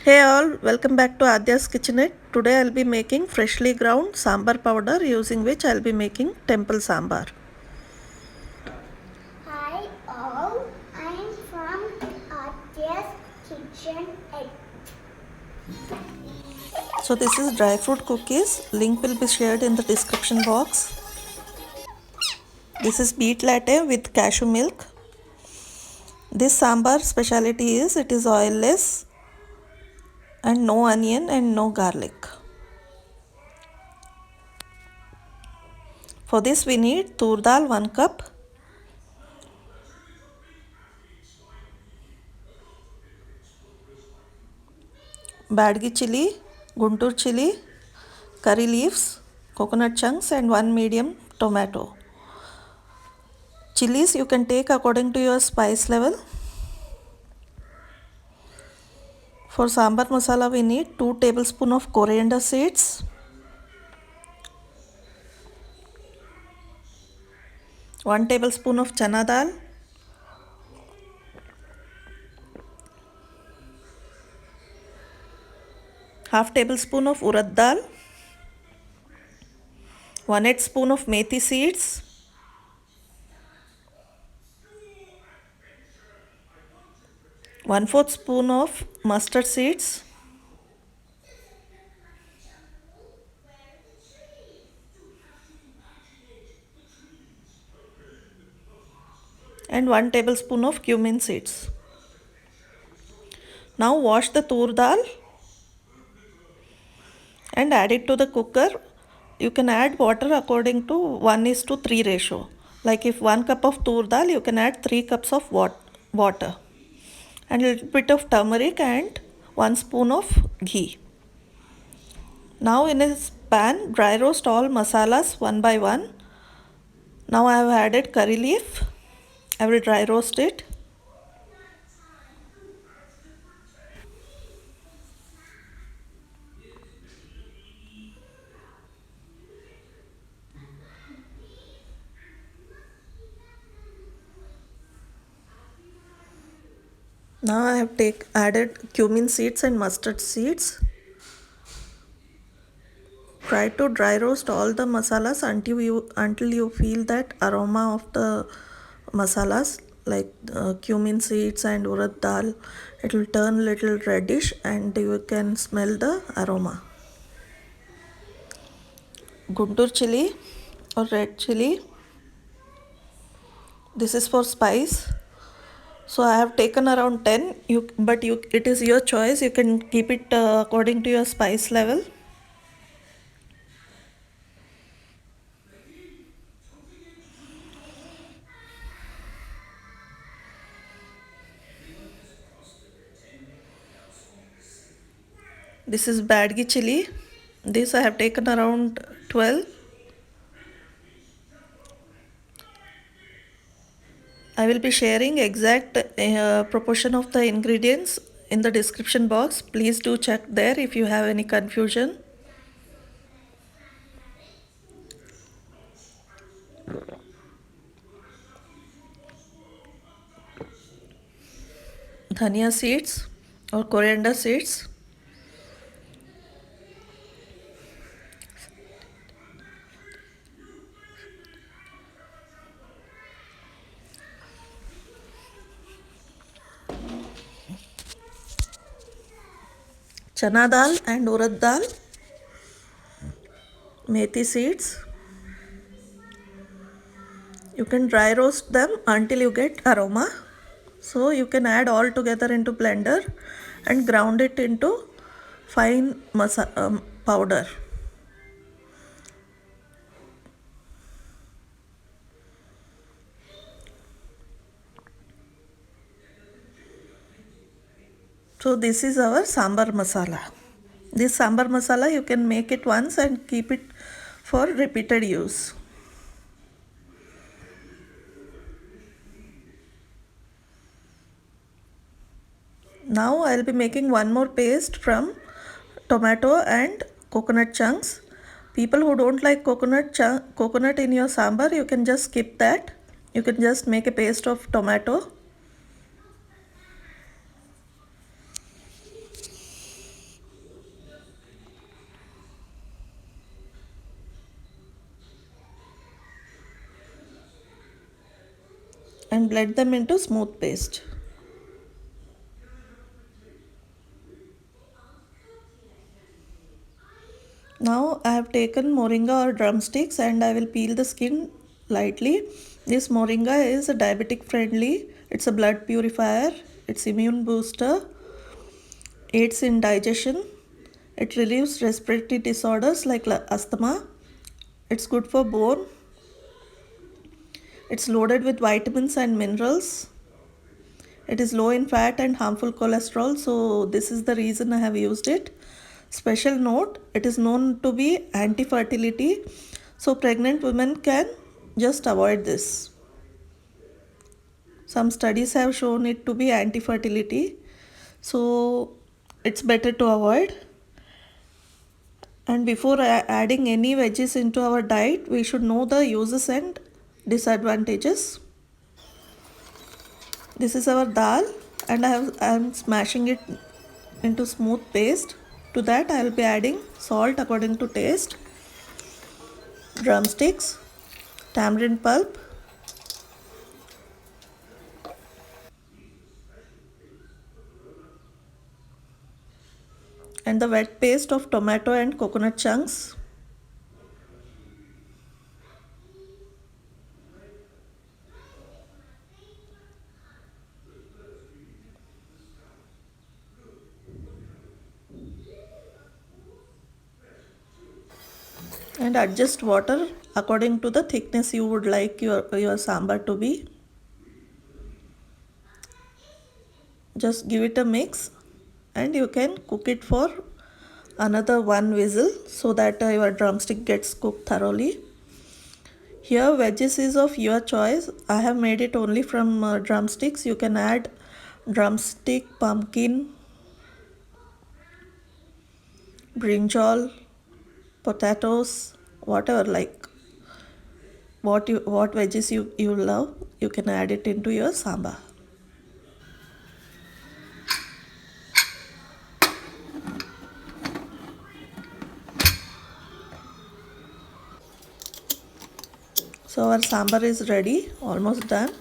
Hey all, welcome back to Adya's Kitchenette. Today I'll be making freshly ground sambar powder using which I'll be making temple sambar. Hi all, I'm from Adya's Kitchen. So this is dry fruit cookies. Link will be shared in the description box. This is beet latte with cashew milk. This sambar speciality is it is oilless and no onion and no garlic. For this we need tur dal 1 cup, badgi chili, guntur chili, curry leaves, coconut chunks and 1 medium tomato. Chilies you can take according to your spice level. For sambar masala we need 2 tablespoons of coriander seeds, 1 tablespoon of chana dal, half tablespoon of urad dal, 1/8 spoon of methi seeds, 1/4 spoon of mustard seeds, and 1 tablespoon of cumin seeds. Now wash the tur dal and add it to the cooker. You can add water according to 1:3 ratio. Like if 1 cup of tur dal, you can add 3 cups of water and a little bit of turmeric and 1 spoon of ghee. Now in a pan, dry roast all masalas one by one. Now I have added curry leaf. I will dry roast it. Now I have added cumin seeds and mustard seeds. Try to dry roast all the masalas until you feel that aroma of the masalas like cumin seeds and urad dal. It will turn little reddish and you can smell the aroma. Guntur chili or red chili. This is for spice. So I have taken around 10. It is your choice. You can keep it according to your spice level. This is badgi chili. This I have taken around 12. I will be sharing exact proportion of the ingredients in the description box. Please do check there if you have any confusion. Dhania seeds or coriander seeds. Chana dal and urad dal. Methi seeds. You can dry roast them until you get aroma. So you can add all together into blender and ground it into fine powder. So this is our sambar masala. This sambar masala you can make it once and keep it for repeated use. Now I will be making one more paste from tomato and coconut chunks. People who don't like coconut in your sambar, you can just skip that. You can just make a paste of tomato. and blend them into smooth paste. Now I have taken moringa or drumsticks and I will peel the skin lightly. This moringa is diabetic friendly, it's a blood purifier, it's immune booster, aids in digestion, it relieves respiratory disorders like asthma, it's good for bone, it's loaded with vitamins and minerals, it is low in fat and harmful cholesterol, so this is the reason I have used it. Special note, it is known to be anti-fertility, so pregnant women can just avoid this. Some studies have shown it to be anti-fertility, so it's better to avoid. And before adding any veggies into our diet, we should know the uses and disadvantages. This is our dal and I am smashing it into smooth paste. To that I will be adding salt according to taste, drumsticks, tamarind pulp, and the wet paste of tomato and coconut chunks. And adjust water according to the thickness you would like your sambar to be. Just give it a mix and you can cook it for another one whistle so that your drumstick gets cooked thoroughly. Here veggies is of your choice. I have made it only from drumsticks. You can add drumstick, pumpkin, brinjal, potatoes, whatever, like what veggies you love, you can add it into your sambar. So our sambar is ready, almost done,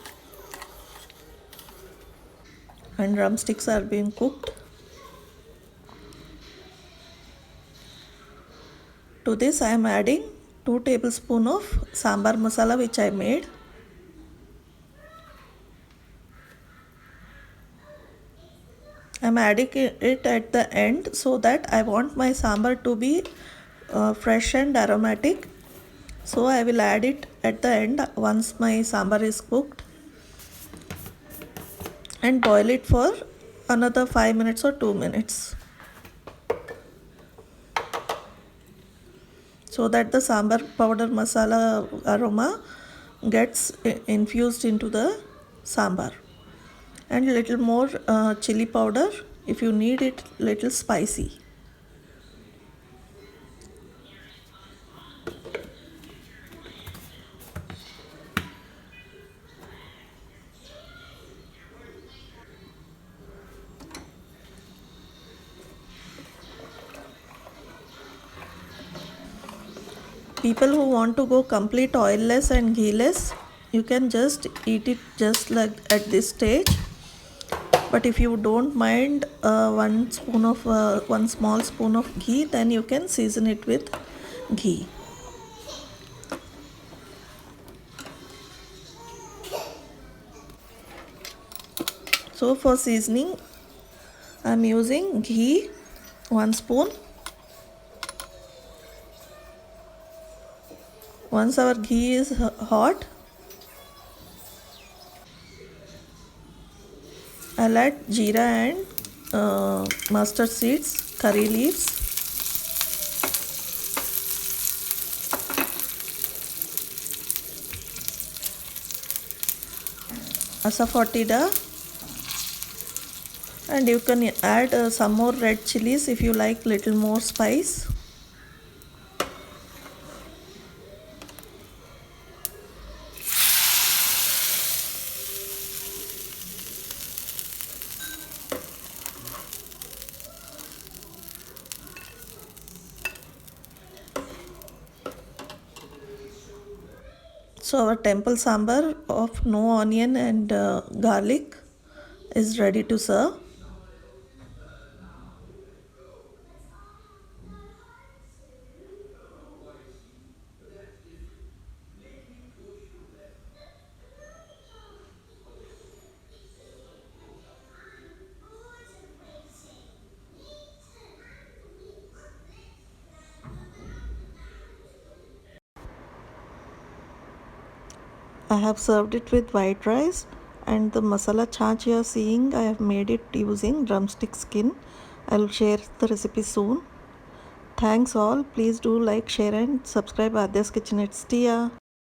and drumsticks are being cooked. To this I am adding 2 tablespoons of sambar masala which I made. I am adding it at the end so that I want my sambar to be fresh and aromatic. So I will add it at the end once my sambar is cooked and boil it for another 5 minutes or 2 minutes so that the sambar powder masala aroma gets infused into the sambar, and little more chili powder if you need it little spicy. People who want to go complete oilless and gheeless, you can just eat it just like at this stage. But if you don't mind one small spoon of ghee, then you can season it with ghee. So for seasoning, I am using ghee 1 spoon. Once our ghee is hot, I'll add jeera and mustard seeds, curry leaves, asafoetida, and you can add some more red chilies if you like little more spice. So our temple sambar of no onion and garlic is ready to serve. I have served it with white rice, and the masala chaach you are seeing, I have made it using drumstick skin. I'll share the recipe soon. Thanks all. Please do like, share and subscribe Adya's Kitchenette. Tia.